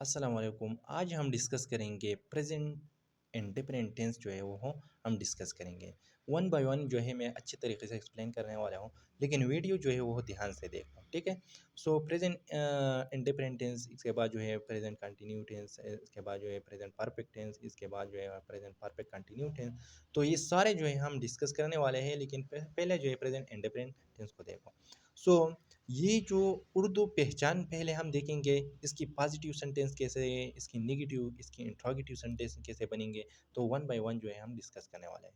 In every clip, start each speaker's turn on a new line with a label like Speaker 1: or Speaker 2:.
Speaker 1: अस्सलाम वालेकुम। आज हम डिस्कस करेंगे प्रेजेंट इंडिपेंडेंट टेंस जो है वो हम डिस्कस करेंगे। वन बाय वन जो है मैं अच्छे तरीके से एक्सप्लेन करने वाला हूँ, लेकिन वीडियो जो है वो ध्यान से देखना, ठीक है। सो प्रेजेंट इंडिपेंडेंट टेंस, इसके बाद जो है प्रेजेंट कंटिन्यू टेंस, इसके बाद जो है प्रेजेंट परफेक्ट टेंस, इसके बाद जो है प्रेजेंट परफेक्ट कंटिन्यू टेंस। तो ये सारे जो है हम डिस्कस करने वाले हैं, लेकिन पहले जो है प्रेजेंट इंडिपेंडेंट टेंस को देखो। सो ये जो उर्दू पहचान पहले हम देखेंगे, इसकी पॉजिटिव सेंटेंस कैसे, इसकी नेगेटिव, इसकी इंट्रोगेटिव सेंटेंस कैसे बनेंगे, तो वन बाय वन जो है हम डिस्कस करने वाले हैं।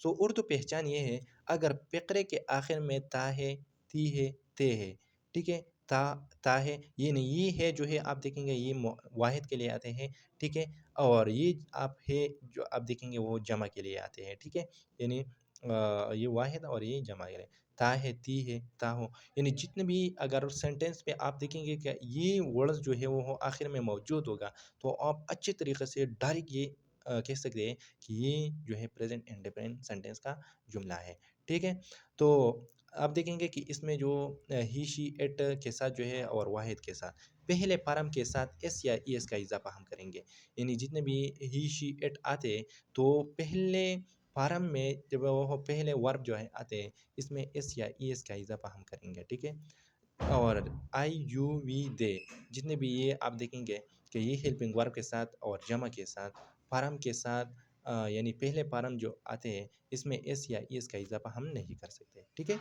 Speaker 1: सो उर्दू पहचान ये है, अगर फ़िक्रे के आखिर में ता है, ती है, ते है, ठीक है। ता है, ये नहीं, ये है जो है आप देखेंगे ये वाहिद के लिए आते हैं, ठीक है। और ये आप है जो आप देखेंगे वो जमा के लिए आते हैं, ठीक है। यानी ये वाहिद और ये जमा के लिए। ता है, ती है, ता हो, यानी जितने भी अगर सेंटेंस में आप देखेंगे कि ये वर्ड्स जो है वो आखिर में मौजूद होगा, तो आप अच्छे तरीके से डायरेक्ट ये कह सकते हैं कि ये जो है प्रेजेंट इंडिपेंडेंट सेंटेंस का जुमला है, ठीक है। तो आप देखेंगे कि इसमें जो ही शी एट के साथ जो है और वाहिद के साथ पहले फार्म के साथ एस या ई एस का इजाफा हम करेंगे। यानी जितने भी ही शी एट आते, तो पहले फार्म में जब वो पहले वर्ब जो है आते हैं, इसमें एस या ई एस का इजाफा हम करेंगे, ठीक है। और आई यू वी दे, जितने भी ये आप देखेंगे कि ये हेल्पिंग वर्ब के साथ और जमा के साथ फार्म के साथ यानी पहले फार्म जो आते हैं, इसमें एस या ई एस का इजाफा हम नहीं कर सकते, ठीक है।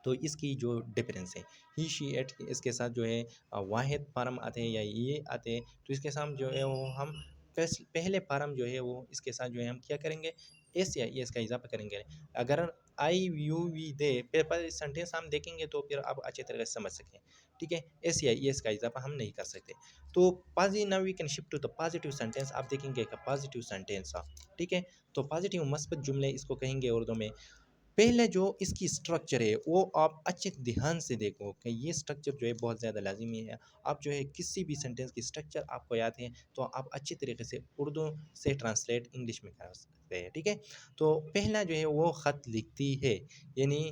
Speaker 1: तो इसकी जो डिफरेंस है, ही शी एट इसके साथ जो है वाहिद फार्म आते हैं या ये आते हैं, तो इसके साथ जो है वो हम पहले फार्म जो है वो इसके साथ जो है हम क्या करेंगे, एस या ई एस का इजाफा करेंगे। अगर आई यू वी दे पेपर सेंटेंस हम देखेंगे तो फिर आप अच्छे तरह से समझ सकें, ठीक है। एस या ई एस का इजाफा हम नहीं कर सकते। तो positive, now we can shift to the positive sentence. आप देखेंगे कि पॉजिटिव सेंटेंस, ठीक है। तो पॉजिटिव मस्बत जुमले इसको कहेंगे उर्दू में। पहले जो इसकी स्ट्रक्चर है वो आप अच्छे ध्यान से देखो कि ये स्ट्रक्चर जो है बहुत ज़्यादा लाजिमी है। आप जो है किसी भी सेंटेंस की स्ट्रक्चर आपको याद है, तो आप अच्छे तरीके से उर्दू से ट्रांसलेट इंग्लिश में कर सकते हैं, ठीक है। तो पहला जो है वो ख़त लिखती है, यानी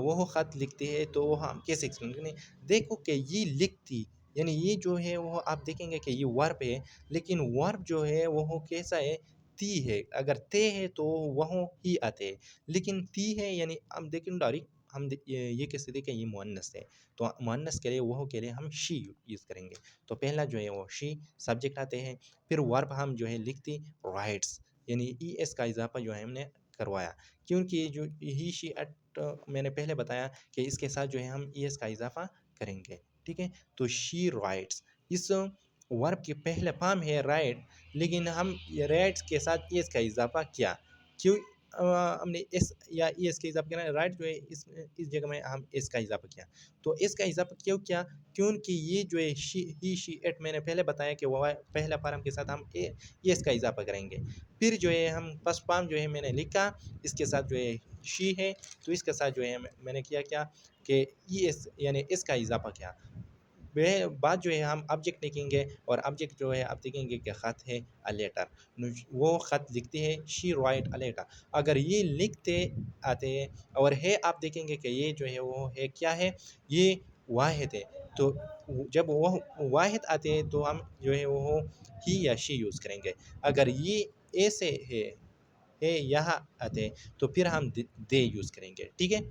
Speaker 1: वो ख़त लिखती है, तो वो हम कैसे एक्सप्लेन करें। देखो कि ये लिखती, यानी ये जो है वो आप देखेंगे कि ये वर्ब है, लेकिन वर्ब जो है वो कैसा है, ती है। अगर ते है तो वह ही आते हैं, लेकिन ती है यानी हम देखें डायरेक्ट हम ये कैसे देखें, ये मुअन्नस है, तो मुअन्नस के लिए वह के लिए हम शी यूज़ करेंगे। तो पहला जो है वो शी सब्जेक्ट आते हैं, फिर वर्ब हम जो है लिखती राइट्स, यानी ई एस का इजाफा जो है हमने करवाया, क्योंकि ये जो ही शी एट मैंने पहले बताया कि इसके साथ जो है हम ई एस का इजाफा करेंगे, ठीक है। तो शी राइट्स, इस वर्ब के पहले फॉर्म है राइट, लेकिन हम राइट्स के साथ ई एस का इजाफा किया, क्यों हमने एस या ई एस का इजाफा किया, राइट जो है इस जगह में हम एस का इजाफा किया। तो एस का इजाफा क्यों किया, क्योंकि ये जो है शी ही शी एट मैंने पहले बताया कि वह पहला फार्म के साथ हम एस का इजाफा करेंगे। फिर जो है हम फर्स्ट फार्म जो है मैंने लिखा, इसके साथ जो है शी है, तो इसके साथ जो है मैंने किया क्या कि ई एस यानी एस का इजाफा किया। वह बात जो है हम ऑब्जेक्ट लिखेंगे, और ऑब्जेक्ट जो है आप देखेंगे कि ख़त है अ लेटर, वो ख़त लिखती है, शी राइट अ लेटर। अगर ये लिखते आते हैं और है आप देखेंगे कि ये जो है वो है क्या है, ये वाहिद है। तो जब वह वाहिद आते हैं तो हम जो है वो ही या शी यूज़ करेंगे। अगर ये ऐसे है यहाँ आते हैं, तो फिर हम दे यूज़ करेंगे, ठीक है,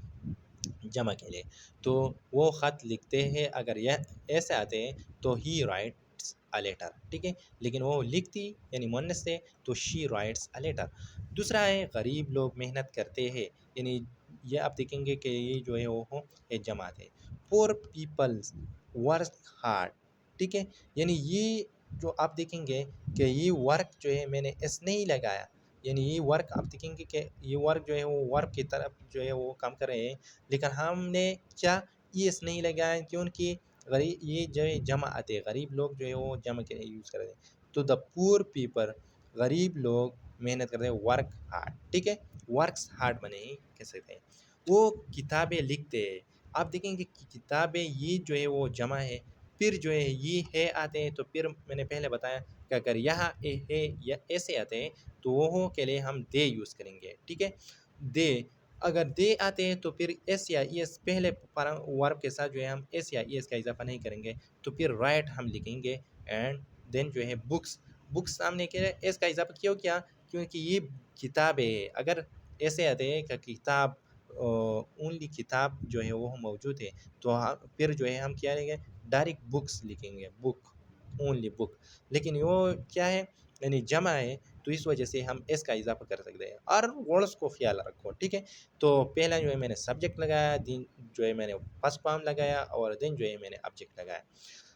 Speaker 1: जमा के लिए। तो वो ख़त लिखते हैं, अगर यह ऐसे आते हैं तो ही राइट्स अ लेटर, ठीक है। लेकिन वो लिखती यानी मुअन्नस से, तो शी राइट्स अ लेटर। दूसरा है गरीब लोग मेहनत करते हैं, यानी ये आप देखेंगे कि ये जो है वो हो ये जमात है। पुअर पीपल्स वर्क हार्ड, ठीक है। यानी ये जो आप देखेंगे कि ये वर्क जो है मैंने एस नहीं लगाया, यानी ये वर्क आप देखेंगे कि ये वर्क जो है वो वर्क की तरफ जो है वो काम कर रहे हैं, लेकिन हमने क्या ईएस नहीं लगाया, क्योंकि गरीब ये जो है जमा आते हैं, गरीब लोग जो है वो जमा के यूज़ करते हैं। तो द पुअर पीपल, गरीब लोग मेहनत करते हैं, वर्क हार्ड, ठीक है। वर्क्स हार्ड बने ही कह सकते हैं। वो किताबें लिखते हैं, आप देखेंगे कि किताबें ये जो है वो जमा है, फिर जो है ये है आते हैं, तो फिर मैंने पहले बताया कि अगर यहाँ ए है या ऐसे आते हैं, तो वो के लिए हम दे यूज़ करेंगे, ठीक है। दे, अगर दे आते हैं तो फिर एस या ई एस पहले वर्ब के साथ जो है हम एस या ई एस का इजाफा नहीं करेंगे, तो फिर राइट हम लिखेंगे, एंड देन जो है बुक्स, बुक्स सामने के एस का इजाफा क्यों किया, क्योंकि ये किताबें है। अगर ऐसे आते हैं कि किताब ओनली किताब जो है वो मौजूद है, तो फिर जो है हम क्या लिखेंगे, डायरेक्ट बुक्स लिखेंगे, बुक, ओनली बुक। लेकिन वो क्या है, यानी जमा है, तो इस वजह से हम एस का इजाफा कर सकते हैं। और वर्ड्स को ख्याल रखो, ठीक है। तो पहला जो है मैंने सब्जेक्ट लगाया, दिन जो है मैंने फर्स्ट फॉर्म लगाया, और देन जो है मैंने ऑब्जेक्ट लगाया।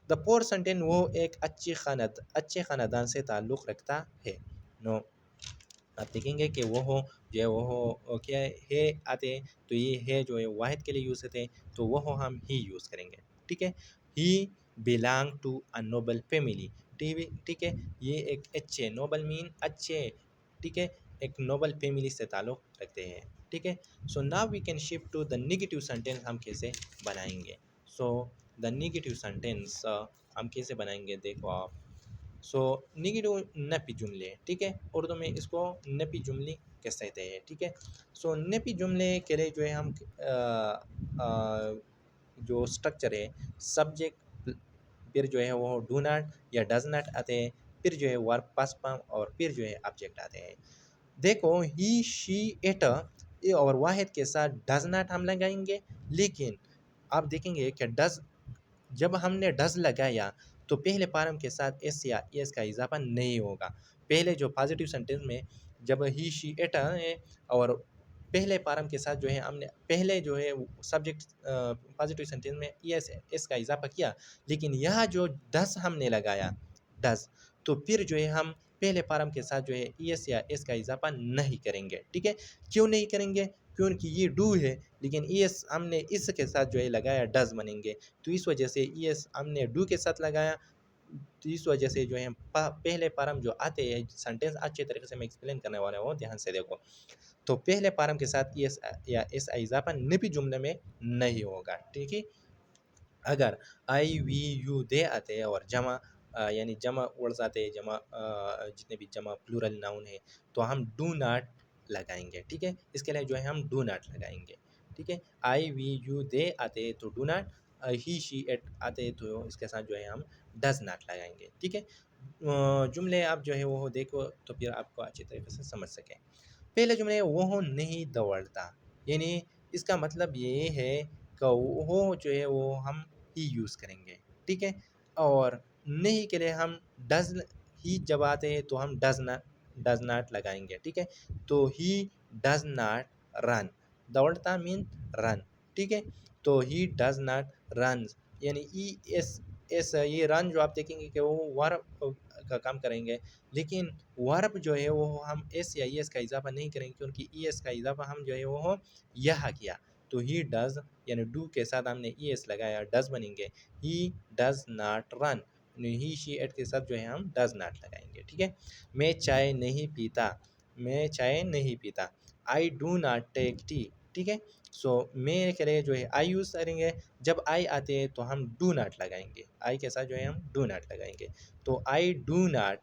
Speaker 1: द पोर सेंटेंस वो एक अच्छे खानदान से ताल्लुक़ रखता है। नो, आप देखेंगे कि वो हो, जो है वो हो क्या है आते हैं, तो ये है जो है वाहिद के लिए यूज़ होते हैं, तो वो हो हम ही यूज़ करेंगे, ठीक है। He belong to a noble family, ठीक है। ये एक अच्छे, नोबल मीन अच्छे, ठीक है, एक नोबल फैमिली से ताल्लुक़ रखते हैं, ठीक है। So now we can shift to the negative sentence, हम कैसे बनाएंगे। सो द नेगेटिव सेंटेंस हम कैसे बनाएंगे, देखो आप। सो नेगेटिव नफ़ी जुमले, ठीक है, उर्दू में इसको नफ़ी जुमले कह सकते हैं, ठीक है। सो नफ़ी जुमले के लिए जो है हम जो स्ट्रक्चर है, सब्जेक्ट, फिर जो है वो डू नॉट या डज नॉट आते हैं, फिर जो है वर्ब पास्ट फॉर्म, और फिर जो है ऑब्जेक्ट आते हैं। देखो ही शी इट, ये और वाहिद के साथ डज नॉट हम लगाएंगे, लेकिन आप देखेंगे कि डज, जब हमने डज लगाया तो पहले पारम के साथ एस या एस का इजाफा नहीं होगा। पहले जो पॉजिटिव सेंटेंस में जब ही शी एट है, और पहले पारम के साथ जो है हमने पहले जो है सब्जेक्ट पॉजिटिव सेंटेंस में एस एस का इजाफा किया, लेकिन यहाँ जो डस हमने लगाया, डस, तो फिर जो है हम पहले पारम के साथ जो है एस या एस का इजाफा नहीं करेंगे, ठीक है। क्यों नहीं करेंगे, क्योंकि ये डू है, लेकिन एस हमने इसके साथ जो है लगाया, डज बनेंगे, तो इस वजह से एस हमने डू के साथ लगाया, तो इस वजह से जो है पहले पारम जो आते हैं सेंटेंस, अच्छे तरीके से मैं एक्सप्लेन करने वाला हूँ, ध्यान से देखो। तो पहले पारम के साथ एस या एस का इजाफा नफी जुमले में नहीं होगा, ठीक है। अगर आई वी यू दे आते हैं और जमा यानी जमा वर्ड्स आते हैं, जमा जितने भी जमा प्लूरल नाउन है, तो हम डू नॉट लगाएंगे, ठीक है। इसके लिए जो है हम डू नॉट लगाएंगे, ठीक है। आई वी यू दे आते हैं तो do not, he she it आते हैं तो इसके साथ जो है हम डज नॉट लगाएंगे, ठीक है। जुमले आप जो है वो देखो तो फिर आपको अच्छे तरीके से समझ सकें। पहले जुमले वो नहीं दौड़ता, यानी इसका मतलब ये है कि वो जो है वो हम ही यूज़ करेंगे, ठीक है। और नहीं के लिए हम डज, ही जब आते हैं तो हम डज नॉट लगाएंगे, ठीक है। तो ही डज नॉट रन, दौड़ता मीन रन, ठीक है। तो ही डज नॉट रन, यानी ई एस एस, ये रन जो आप देखेंगे कि वो वर्ब का काम करेंगे, लेकिन वर्ब जो है वो हम एस या ई एस का इजाफा नहीं करेंगे, क्योंकि ई एस का इजाफा हम जो है वो यह किया, तो ही डज, यानी डू के साथ हमने ई एस लगाया, डज बनेंगे। He does not run, he she it के साथ जो है हम डज नॉट लगाएंगे, ठीक है। मैं चाय नहीं पीता, मैं चाय नहीं पीता। I do not take tea, ठीक है। सो मैं के लिए जो है आई यूज़ करेंगे, जब आई आते हैं तो हम डू नॉट लगाएंगे, आई के साथ जो है हम डू नॉट लगाएंगे, तो आई डू नॉट,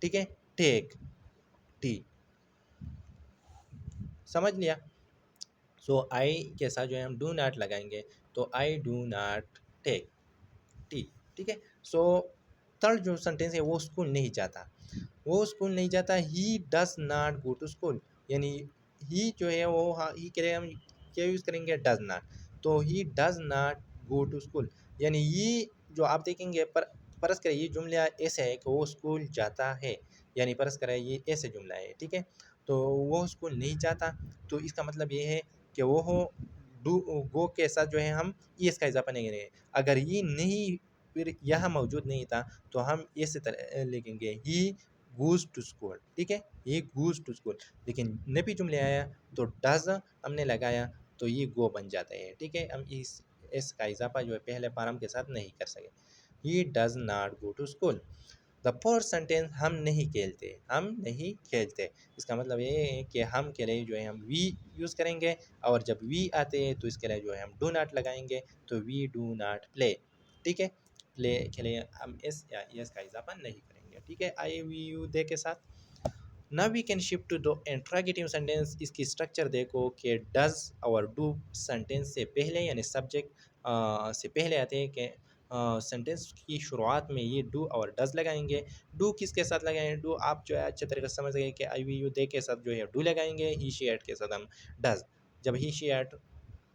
Speaker 1: ठीक है, टेक टी, समझ लिया। सो आई के साथ जो है हम डू नॉट लगाएंगे, तो I do not take tea, ठीक है। सो थर्ड जो सेंटेंस है वो स्कूल नहीं जाता, वो स्कूल नहीं जाता, he does not go to school, यानी ही जो है वो, हाँ, ही के लिए हम क्या यूज़ करेंगे, डज नॉट, तो he does not go to school, यानी ये जो आप देखेंगे परस करें ये जुमला ऐसे है कि वो स्कूल जाता है, यानी परस करें ये ऐसे जुमला है, ठीक है। तो वो स्कूल नहीं जाता, तो इसका मतलब ये है कि वो हो डू, गो के साथ जो है हम ये इसका इजाफा नहीं करेंगे। अगर ये नहीं, फिर यह मौजूद नहीं था, तो हम इस तरह लिखेंगे ही गोज़ टू स्कूल, ठीक है, ही गोज़ टू स्कूल। लेकिन नफी जुमले आया तो डज हमने लगाया, तो ये गो बन जाता है, ठीक है। हम इस का इजाफा जो है पहले पारम के साथ नहीं कर सके। He does not go to school. The fourth sentence हम नहीं खेलते, हम नहीं खेलते, इसका मतलब ये है कि हम के लिए जो है हम वी यूज़ करेंगे, और जब वी आते हैं तो इसके लिए जो है हम डू नॉट लगाएंगे, तो वी डू नॉट प्ले, ठीक है। प्ले के लिए हम एस या एस का इजाफा नहीं करेंगे, ठीक है, आई वी यू दे के साथ। Now we can shift to the interrogative sentence. इसकी स्ट्रक्चर देखो कि डज और डू सेंटेंस से पहले, यानी सब्जेक्ट से पहले आते हैं कि सेंटेंस की शुरुआत में ये डू और डज़ लगाएंगे। डू किसके साथ लगाएंगे? डू आप जो है अच्छे तरीके से समझ गए कि आई वी यू दे के साथ जो है डू लगाएंगे, ही शी एट के साथ हम डज़। जब ही शी एट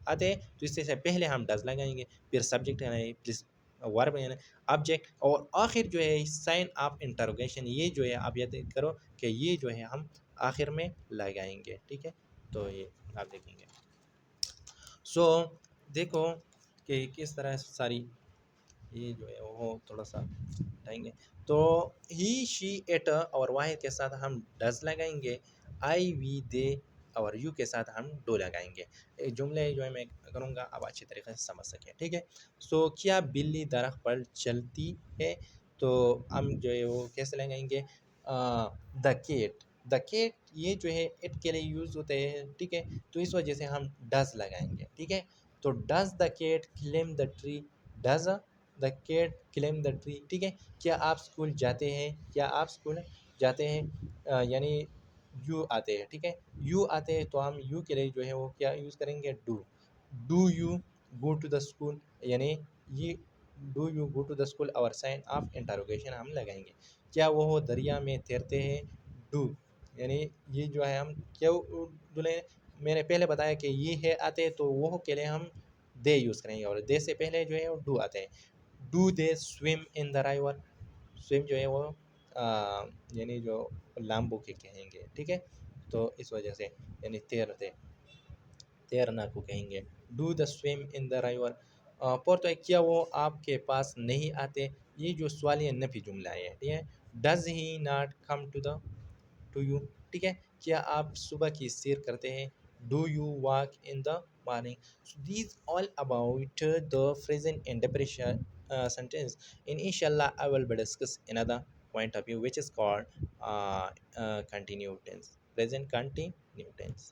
Speaker 1: आते हैं तो इससे से पहले हम डज़ लगाएंगे, फिर सब्जेक्ट है प्लस वर्ब यानी ऑब्जेक्ट, और आखिर जो है साइन ऑफ इंटरोगेशन, ये जो है आप याद करो कि ये जो है हम आखिर में लगाएंगे। ठीक है, तो ये आप देखेंगे। सो देखो कि किस तरह सारी ये जो है वो थोड़ा सा हटाएंगे। तो ही शी एट और वाहिद के साथ हम डज लगाएंगे, आई वी दे और यू के साथ हम डो लगाएंगे। ये जुमले जो है मैं करूँगा आप अच्छी तरीके से समझ सकें। ठीक है, सो क्या बिल्ली दरख्त पर चलती है? तो हम जो है वो कैसे लगाएंगे? द केट, द केट ये जो है इट के लिए यूज़ होते हैं। ठीक है, तो इस वजह से हम डज लगाएंगे। ठीक है, तो does the cat climb the tree? Does the cat climb the tree? ठीक है, क्या आप स्कूल जाते हैं? क्या आप स्कूल जाते हैं? यानी यू आते हैं। ठीक है, यू आते हैं तो हम यू के लिए जो है वो क्या यूज़ करेंगे? Do you go to the school? यानी ये do you go to the school और साइन ऑफ इंटरोगेशन हम लगाएंगे। क्या वो दरिया में तैरते हैं? डू यानी ये जो है हम क्यों दुले मैंने पहले बताया कि ये है आते हैं तो वो के लिए हम दे यूज़ करेंगे, और दे से पहले जो है वो डू आते हैं। Do they swim in the river? Swim जो है वो यानी जो लाम्बो के कहेंगे। ठीक है, तो इस वजह से यानी तैरते तैरना को कहेंगे। Do the swim in the river. पर तो क्या वो आपके पास नहीं आते? ये जो सवालिया नफी जुमला है। ठीक है, does he not come to you? ठीक है, क्या आप सुबह की सैर करते हैं? Do you walk in the morning? So these all about the present interrogation sentence. In inshallah I will be discuss another point of view which is called continuous tense, present continuous tense.